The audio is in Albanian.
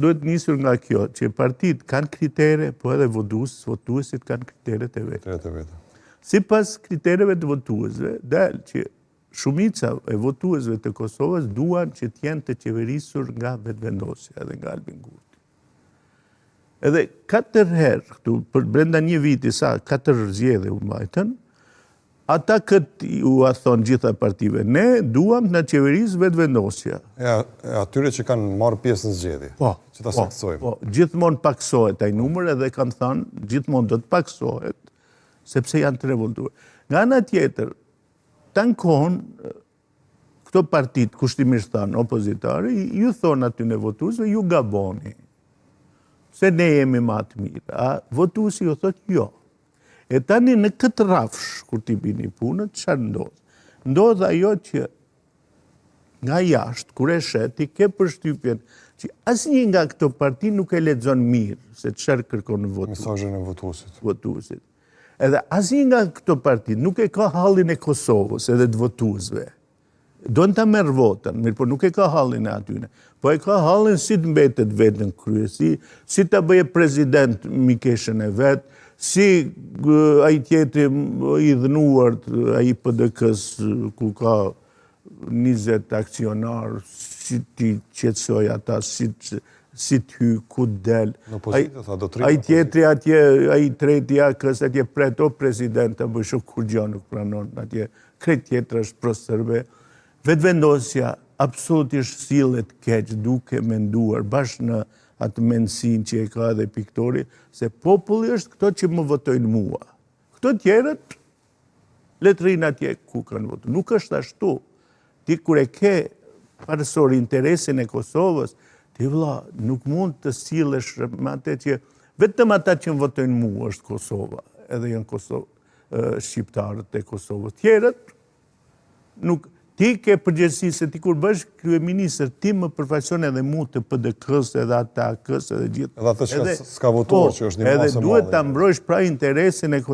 Duhet nisur nga kjo, që partitë kanë kritere, po edhe votuesit kanë kriteret e vetë. Sipas kritereve të votuesve, del që shumica e votuesve të Kosovës duan që t'jenë të qeverisur nga vetëvendosja dhe nga Albin Kurti. Edhe 4 herë, këtu, për brenda një viti sa 4 zgjedhje u mbajtën, ata këtë ju a thonë gjitha partive, ne duam në qeverisë vetëvendosja. Atyre që kanë marrë pjesë në zgjedhje, që ta saktësojmë. Po, gjithmonë paksohet ai numër edhe kanë thënë, gjithmonë do të paksohet, sepse janë të revoltuar. Nga ana tjetër, tankon këto partitë, kushtimisht thanë opozitare, ju thonë aty në votuesve, ju gaboni. Se ne jemi më të mirë. A votuesi ju thotë jo. E tani në këtë rafsh, kur t'i bini punët, çfarë ndodh? Ndodh ajo që nga jashtë, kur e shet, ti ke përshtypjen që asnjë nga këto parti nuk e lexon mirë se çfarë kërkon mesazhin e votuesit. Edhe asnjë nga këto parti nuk e ka hallin e Kosovës edhe të votuesve. Donë ta merr votën, mirë, po nuk e ka hallin e atyne. Po e ka hallin si të mbetet vetë në kryesi, si ta bëje president mikeshën e vet, si ai tjetri i dhënuar, ai PDK-s ku ka 20 aksionar, si ti qetësoj ata, si të hy, ku del. Ai tjetri atje, ai treti AK-s atje pret o president, apo shoh kur gjë nuk pranon atje, krejt tjetër është pro-serbe. Vetëvendosja absolutisht sillet keq, duke menduar bashkë në atë mendësinë që e ka edhe Piktori, se populli është këto që më votojnë mua. Këto tjerët, le të rinë atje ku kanë votuar. Nuk është ashtu. Ti kur e ke parësor interesin e Kosovës, ti vëlla, nuk mund të sillesh me atë që vetëm ata që më votojnë mua është Kosova, edhe janë shqiptarët e Kosovës. Tjerët, nuk... Ti ke përgjegjësi se ti kur bësh kryeministër, ti më përfaqëson edhe mu të PDK-s, edhe ata AK-s, edhe gjithë. Edhe atë që s'ka votuar që është një masë e madhe. Edhe duhet ta mbrojsh pra interesin e Kosovës.